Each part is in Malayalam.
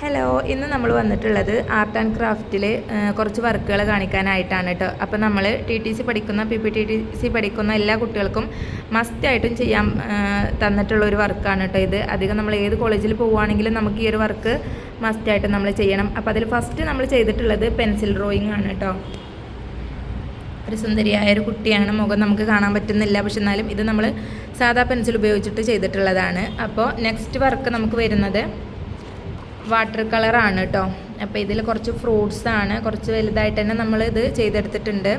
ഹലോ, ഇന്ന് നമ്മൾ വന്നിട്ടുള്ളത് ആർട്ട് ആൻഡ് ക്രാഫ്റ്റിൽ കുറച്ച് വർക്കുകൾ കാണിക്കാനായിട്ടാണ് കേട്ടോ. അപ്പോൾ നമ്മൾ TTC പഠിക്കുന്ന PPTTC പഠിക്കുന്ന എല്ലാ കുട്ടികൾക്കും മസ്റ്റായിട്ടും ചെയ്യാൻ തന്നിട്ടുള്ള ഒരു വർക്കാണ് കേട്ടോ ഇത്. അധികം നമ്മൾ ഏത് കോളേജിൽ പോവുകയാണെങ്കിലും നമുക്ക് ഈ ഒരു വർക്ക് മസ്റ്റായിട്ടും നമ്മൾ ചെയ്യണം. അപ്പോൾ അതിൽ ഫസ്റ്റ് നമ്മൾ ചെയ്തിട്ടുള്ളത് പെൻസിൽ ഡ്രോയിങ് ആണ് കേട്ടോ. ഒരു സുന്ദരിയായ ഒരു കുട്ടിയാണ്, മുഖം നമുക്ക് കാണാൻ പറ്റുന്നില്ല, പക്ഷെ എന്നാലും ഇത് നമ്മൾ സാധാ പെൻസിൽ ഉപയോഗിച്ചിട്ട് ചെയ്തിട്ടുള്ളതാണ്. അപ്പോൾ നെക്സ്റ്റ് വർക്ക് നമുക്ക് വരുന്നത് വാട്ടർ കളറാണ് കേട്ടോ. അപ്പോൾ ഇതിൽ കുറച്ച് ഫ്രൂട്ട്സാണ്, കുറച്ച് വലുതായിട്ട് തന്നെ നമ്മളിത് ചെയ്തെടുത്തിട്ടുണ്ട്.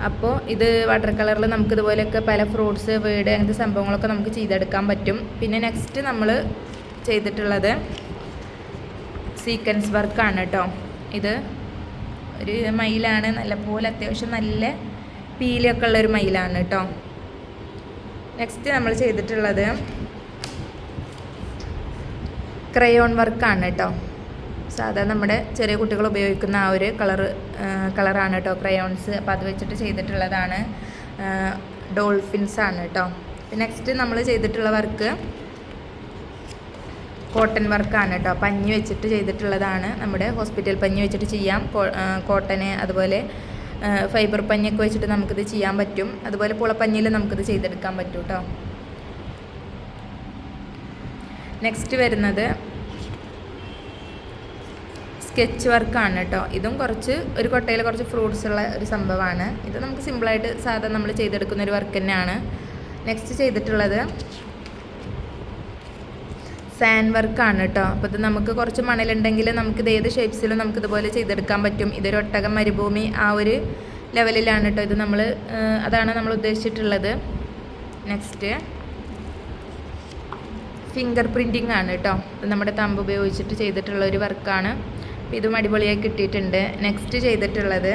അപ്പോൾ ഇത് വാട്ടർ കളറിൽ നമുക്കിതുപോലെയൊക്കെ പല ഫ്രൂട്ട്സ്, വീട്, അങ്ങനത്തെ സംഭവങ്ങളൊക്കെ നമുക്ക് ചെയ്തെടുക്കാൻ പറ്റും. പിന്നെ നെക്സ്റ്റ് നമ്മൾ ചെയ്തിട്ടുള്ളത് സീക്വൻസ് വർക്കാണ് കേട്ടോ. ഇത് ഒരു മയിലാണ്, നല്ലപോലെ അത്യാവശ്യം നല്ല പീലിയൊക്കെ ഉള്ളൊരു മയിലാണ് കേട്ടോ. നെക്സ്റ്റ് നമ്മൾ ചെയ്തിട്ടുള്ളത് ക്രയോൺ വർക്കാണ് കേട്ടോ. സാധാരണ നമ്മുടെ ചെറിയ കുട്ടികൾ ഉപയോഗിക്കുന്ന ആ ഒരു കളറാണ് കേട്ടോ ക്രയോൺസ്. അപ്പോൾ അത് വെച്ചിട്ട് ചെയ്തിട്ടുള്ളതാണ്. ഡോൾഫിൻസാണ് കേട്ടോ. നെക്സ്റ്റ് നമ്മൾ ചെയ്തിട്ടുള്ള വർക്ക് കോട്ടൺ വർക്കാണ് കേട്ടോ. പഞ്ഞി വെച്ചിട്ട് ചെയ്തിട്ടുള്ളതാണ്. നമ്മുടെ ഹോസ്പിറ്റൽ പഞ്ഞി വെച്ചിട്ട് ചെയ്യാം. കോട്ടന്, അതുപോലെ ഫൈബർ പഞ്ഞിയൊക്കെ വെച്ചിട്ട് നമുക്കിത് ചെയ്യാൻ പറ്റും. അതുപോലെ പുളപ്പഞ്ഞിയിൽ നമുക്കിത് ചെയ്തെടുക്കാൻ പറ്റും കേട്ടോ. നെക്സ്റ്റ് വരുന്നത് സ്കെച്ച് വർക്കാണ് കേട്ടോ. ഇതും ഒരു കൊട്ടയിൽ കുറച്ച് ഫ്രൂട്ട്സ് ഉള്ള ഒരു സംഭവമാണ്. ഇത് നമുക്ക് സിമ്പിളായിട്ട് സാധാരണ നമ്മൾ ചെയ്തെടുക്കുന്ന ഒരു വർക്ക് തന്നെയാണ്. നെക്സ്റ്റ് ചെയ്തിട്ടുള്ളത് സാൻഡ് വർക്കാണ് കേട്ടോ. അപ്പോൾ ഇത് നമുക്ക് കുറച്ച് മണലുണ്ടെങ്കിൽ നമുക്കിത് ഏത് ഷേപ്സിലും നമുക്കിതുപോലെ ചെയ്തെടുക്കാൻ പറ്റും. ഇതൊരു ഒട്ടകം, മരുഭൂമി, ആ ഒരു ലെവലിലാണ് കേട്ടോ ഇത് അതാണ് നമ്മൾ ഉദ്ദേശിച്ചിട്ടുള്ളത്. നെക്സ്റ്റ് ഫിംഗർ പ്രിൻറ്റിങ് ആണ് കേട്ടോ. ഇത് നമ്മുടെ തമ്പ് ഉപയോഗിച്ചിട്ട് ചെയ്തിട്ടുള്ള ഒരു വർക്കാണ്. അപ്പോൾ ഇതും അടിപൊളിയായി കിട്ടിയിട്ടുണ്ട്. നെക്സ്റ്റ് ചെയ്തിട്ടുള്ളത്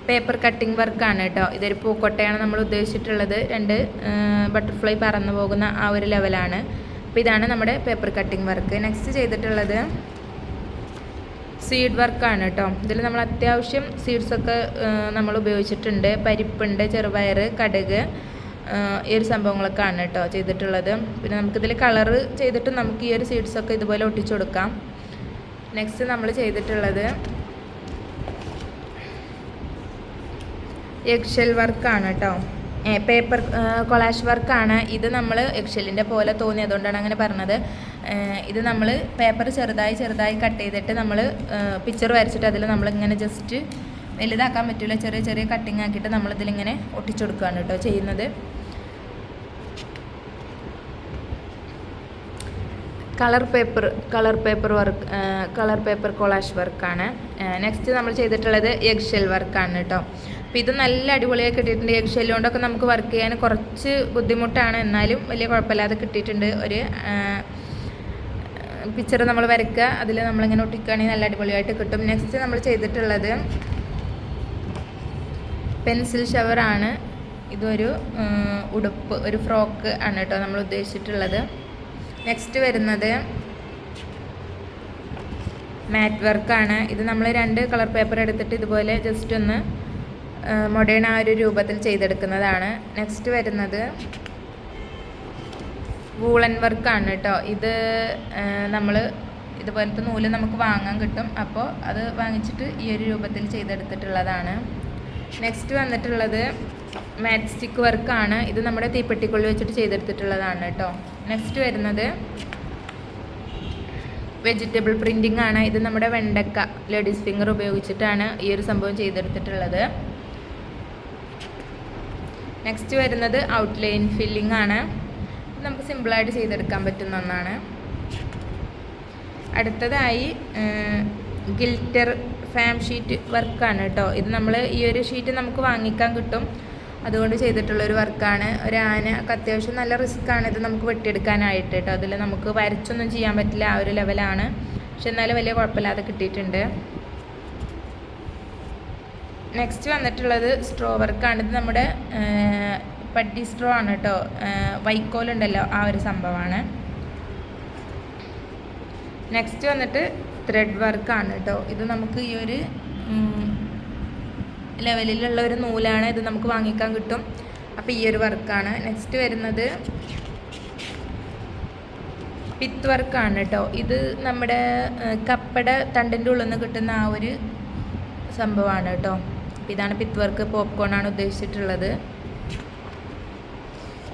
പേപ്പർ കട്ടിങ് വർക്കാണ് കേട്ടോ. ഇതൊരു പൂക്കൊട്ടയാണ് നമ്മൾ ഉദ്ദേശിച്ചിട്ടുള്ളത്. 2 ബട്ടർഫ്ലൈ പറന്നു പോകുന്ന ആ ഒരു ലെവലാണ്. അപ്പോൾ ഇതാണ് നമ്മുടെ പേപ്പർ കട്ടിങ് വർക്ക്. നെക്സ്റ്റ് ചെയ്തിട്ടുള്ളത് സീഡ് വർക്കാണ് കേട്ടോ. ഇതിൽ നമ്മൾ അത്യാവശ്യം സീഡ്സൊക്കെ നമ്മൾ ഉപയോഗിച്ചിട്ടുണ്ട്. പരിപ്പുണ്ട്, ചെറുപയർ, കടുക്, ഈ ഒരു സംഭവങ്ങളൊക്കെയാണ് കേട്ടോ ചെയ്തിട്ടുള്ളത്. പിന്നെ നമുക്കിതിൽ കളറ് ചെയ്തിട്ട് നമുക്ക് ഈ ഒരു സീഡ്സൊക്കെ ഇതുപോലെ ഒട്ടിച്ചു കൊടുക്കാം. നെക്സ്റ്റ് നമ്മൾ ചെയ്തിട്ടുള്ളത് എഗ്ഷെൽ വർക്കാണ് കേട്ടോ. പേപ്പർ കൊളാഷ് വർക്കാണ്. ഇത് നമ്മൾ എഗ്ഷെല്ലിൻ്റെ പോലെ തോന്നി, അതുകൊണ്ടാണ് അങ്ങനെ പറഞ്ഞത്. ഇത് നമ്മൾ പേപ്പർ ചെറുതായി കട്ട് ചെയ്തിട്ട് നമ്മൾ പിക്ചർ വരച്ചിട്ട് അതിൽ നമ്മളിങ്ങനെ ജസ്റ്റ് വലുതാക്കാൻ പറ്റില്ല, ചെറിയ ചെറിയ കട്ടിങ് ആക്കിയിട്ട് നമ്മളിതിലിങ്ങനെ ഒട്ടിച്ചു കൊടുക്കുകയാണ് കേട്ടോ ചെയ്യുന്നത്. കളർ പേപ്പർ കൊളാഷ് വർക്കാണ്. നെക്സ്റ്റ് നമ്മൾ ചെയ്തിട്ടുള്ളത് എഗ്ഷെൽ വർക്കാണ് കേട്ടോ. അപ്പോൾ ഇത് നല്ല അടിപൊളിയായി കിട്ടിയിട്ടുണ്ട്. എഗ്ഷെൽ കൊണ്ടൊക്കെ നമുക്ക് വർക്ക് ചെയ്യാൻ കുറച്ച് ബുദ്ധിമുട്ടാണ്, എന്നാലും വലിയ കുഴപ്പമില്ലാതെ കിട്ടിയിട്ടുണ്ട്. ഒരു പിക്ചർ നമ്മൾ വരയ്ക്കുക, അതിൽ നമ്മളിങ്ങനെ ഒട്ടിക്കുകയാണെങ്കിൽ നല്ല അടിപൊളിയായിട്ട് കിട്ടും. നെക്സ്റ്റ് നമ്മൾ ചെയ്തിട്ടുള്ളത് പെൻസിൽ ഷവറാണ്. ഇതൊരു ഉടുപ്പ്, ഒരു ഫ്രോക്ക് ആണ് കേട്ടോ നമ്മൾ ഉദ്ദേശിച്ചിട്ടുള്ളത്. നെക്സ്റ്റ് വരുന്നത് മാറ്റ് വർക്കാണ്. ഇത് നമ്മൾ 2 കളർ പേപ്പർ എടുത്തിട്ട് ഇതുപോലെ ജസ്റ്റ് ഒന്ന് മോഡേൺ ആ ഒരു രൂപത്തിൽ ചെയ്തെടുക്കുന്നതാണ്. നെക്സ്റ്റ് വരുന്നത് വൂളൻ വർക്കാണ് കേട്ടോ. ഇത് നമ്മൾ ഇതുപോലത്തെ നൂല് നമുക്ക് വാങ്ങാൻ കിട്ടും. അപ്പോൾ അത് വാങ്ങിച്ചിട്ട് ഈ ഒരു രൂപത്തിൽ ചെയ്തെടുത്തിട്ടുള്ളതാണ്. നെക്സ്റ്റ് വന്നിട്ടുള്ളത് മാറ്റ് സ്റ്റിക്ക് വർക്കാണ്. ഇത് നമ്മുടെ തീപ്പെട്ടിക്കുള്ളിൽ വെച്ചിട്ട് ചെയ്തെടുത്തിട്ടുള്ളതാണ് കേട്ടോ. നെക്സ്റ്റ് വരുന്നത് വെജിറ്റബിൾ പ്രിൻറ്റിംഗ് ആണ്. ഇത് നമ്മുടെ വെണ്ടക്ക, ലേഡീസ് ഫിംഗർ ഉപയോഗിച്ചിട്ടാണ് ഈ ഒരു സംഭവം ചെയ്തെടുത്തിട്ടുള്ളത്. നെക്സ്റ്റ് വരുന്നത് ഔട്ട്ലൈൻ ഫില്ലിംഗ് ആണ്. നമുക്ക് സിമ്പിളായിട്ട് ചെയ്തെടുക്കാൻ പറ്റുന്ന ഒന്നാണ്. അടുത്തതായി ഗിൽറ്റർ ഫാം ഷീറ്റ് വർക്കാണ് കേട്ടോ. ഇത് നമ്മൾ ഈ ഒരു ഷീറ്റ് നമുക്ക് വാങ്ങിക്കാൻ കിട്ടും, അതുകൊണ്ട് ചെയ്തിട്ടുള്ളൊരു വർക്കാണ്. ഒരു ആനക്ക് അത്യാവശ്യം നല്ല റിസ്ക്കാണ് ഇത് നമുക്ക് വെട്ടിയെടുക്കാനായിട്ട് കേട്ടോ. അതിൽ നമുക്ക് വരച്ചൊന്നും ചെയ്യാൻ പറ്റില്ല, ആ ഒരു ലെവലാണ്. പക്ഷെ എന്നാലും വലിയ കുഴപ്പമില്ലാതെ കിട്ടിയിട്ടുണ്ട്. നെക്സ്റ്റ് വന്നിട്ടുള്ളത് സ്ട്രോ വർക്കാണ്. ഇത് നമ്മുടെ പട്ടി സ്ട്രോ ആണ് കേട്ടോ. വൈക്കോലുണ്ടല്ലോ, ആ ഒരു സംഭവമാണ്. നെക്സ്റ്റ് വന്നിട്ട് ത്രെഡ് വർക്കാണ് കേട്ടോ. ഇത് നമുക്ക് ഈ ഒരു ലെവലിലുള്ള ഒരു നൂലാണ്. ഇത് നമുക്ക് വാങ്ങിക്കാൻ കിട്ടും. അപ്പോൾ ഈ ഒരു വർക്കാണ്. നെക്സ്റ്റ് വരുന്നത് പിത്ത് വർക്കാണ് കേട്ടോ. ഇത് നമ്മുടെ കപ്പയുടെ തണ്ടിൻ്റെ ഉള്ളിൽ നിന്ന് കിട്ടുന്ന ആ ഒരു സംഭവമാണ് കേട്ടോ. ഇതാണ് പിത്ത് വർക്ക്. പോപ്കോണാണ് ഉദ്ദേശിച്ചിട്ടുള്ളത്.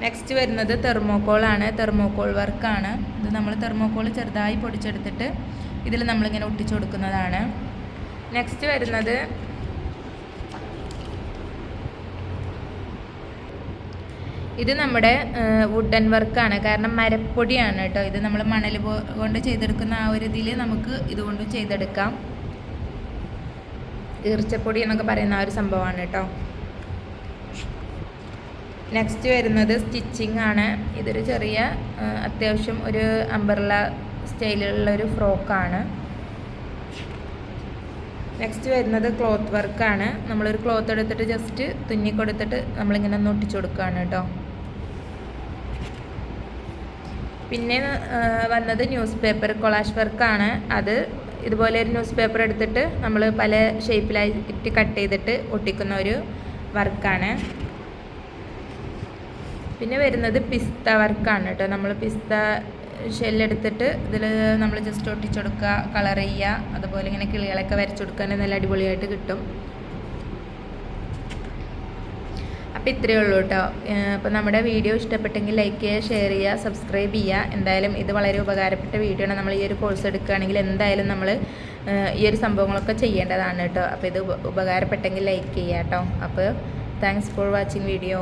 നെക്സ്റ്റ് വരുന്നത് തെർമോക്കോളാണ്. തെർമോക്കോൾ വർക്കാണ്. ഇത് നമ്മൾ തെർമോക്കോൾ ചെറുതായി പൊടിച്ചെടുത്തിട്ട് ഇതിൽ നമ്മളിങ്ങനെ ഒട്ടിച്ചു കൊടുക്കുന്നതാണ്. നെക്സ്റ്റ് വരുന്നത് ഇത് നമ്മുടെ വുഡൻ വർക്കാണ്. കാരണം മരപ്പൊടിയാണ് കേട്ടോ. ഇത് നമ്മൾ മണൽ കൊണ്ട് ചെയ്തെടുക്കുന്ന ആ ഒരു ഇതിൽ നമുക്ക് ഇതുകൊണ്ട് ചെയ്തെടുക്കാം. ഈർച്ചപ്പൊടി എന്നൊക്കെ പറയുന്ന ആ ഒരു സംഭവമാണ് കേട്ടോ. നെക്സ്റ്റ് വരുന്നത് സ്റ്റിച്ചിങ് ആണ്. ഇതൊരു ചെറിയ അത്യാവശ്യം ഒരു അംബ്രല്ല സ്റ്റൈലിലുള്ള ഒരു ഫ്രോക്കാണ്. നെക്സ്റ്റ് വരുന്നത് ക്ലോത്ത് വർക്കാണ്. നമ്മളൊരു ക്ലോത്ത് എടുത്തിട്ട് ജസ്റ്റ് തുന്നി കൊടുത്തിട്ട് നമ്മളിങ്ങനെ ഒന്ന് ഒട്ടിച്ചു കൊടുക്കുകയാണ് കേട്ടോ. പിന്നെ വന്നത് ന്യൂസ് പേപ്പർ കൊളാഷ് വർക്കാണ്. അത് ഇതുപോലെ ഒരു ന്യൂസ് പേപ്പർ എടുത്തിട്ട് നമ്മൾ പല ഷേപ്പിലായിട്ട് കട്ട് ചെയ്തിട്ട് ഒട്ടിക്കുന്ന ഒരു വർക്കാണ്. പിന്നെ വരുന്നത് പിസ്ത വർക്കാണ് കേട്ടോ. നമ്മൾ പിസ്ത ഷെല്ലെടുത്തിട്ട് ഇതിൽ നമ്മൾ ജസ്റ്റ് ഒട്ടിച്ചെടുക്കുക, കളർ ചെയ്യുക, അതുപോലെ ഇങ്ങനെ കിളികളൊക്കെ വരച്ചു കൊടുക്കാൻ നല്ല അടിപൊളിയായിട്ട് കിട്ടും. അപ്പോൾ ഇത്രയേ ഉള്ളൂ കേട്ടോ. അപ്പോൾ നമ്മുടെ വീഡിയോ ഇഷ്ടപ്പെട്ടെങ്കിൽ ലൈക്ക് ചെയ്യുക, ഷെയർ ചെയ്യുക, സബ്സ്ക്രൈബ് ചെയ്യുക. എന്തായാലും ഇത് വളരെ ഉപകാരപ്പെട്ട വീഡിയോ ആണ്. നമ്മൾ ഈ ഒരു കോഴ്സ് എടുക്കുകയാണെങ്കിൽ എന്തായാലും നമ്മൾ ഈ ഒരു സംഭവങ്ങളൊക്കെ ചെയ്യേണ്ടതാണ് കേട്ടോ. അപ്പോൾ ഇത് ഉപകാരപ്പെട്ടെങ്കിൽ ലൈക്ക് ചെയ്യുക കേട്ടോ. അപ്പോൾ താങ്ക്സ് ഫോർ വാച്ചിങ് വീഡിയോ.